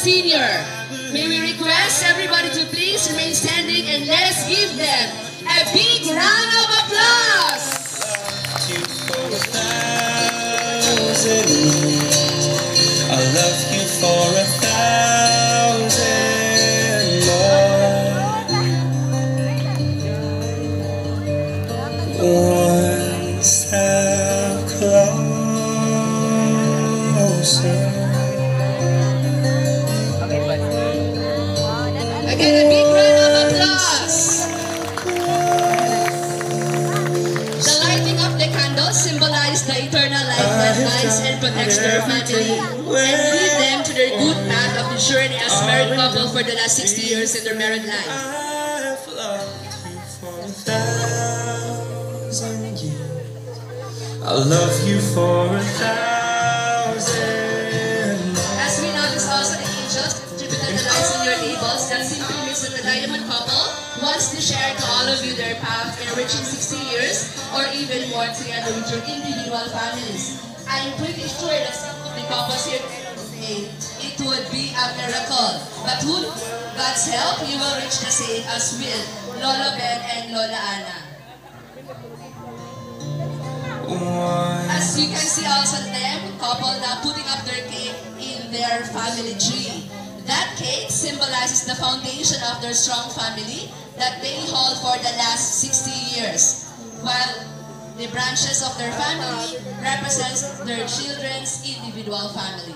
Sr. May we request everybody to please remain standing and let us give them a big round of applause. I love you for 1,000 more. One step closer. Again, a big round of applause. The lighting of the candles symbolize the eternal life that guides and protects their family and lead them to their good path of the journey as married couple for the last 60 years in their married life. I've loved you for 1,000 years. I'll love you for 1,000 more. As we notice also, the angels distributed the lights on your tables. That simply means that the diamond couple wants to share to all of you their path in reaching 60 years or even more together with your individual families. I'm pretty sure that some of the couples here today, it would be a miracle. But with God's help, you will reach the same as will Lolo Ben and Lola Ana. As you can see also them, couple now putting up their cake in their family tree. That cake symbolizes the foundation of their strong family that they hold for the last 60 years, while the branches of their family represents their children's individual family.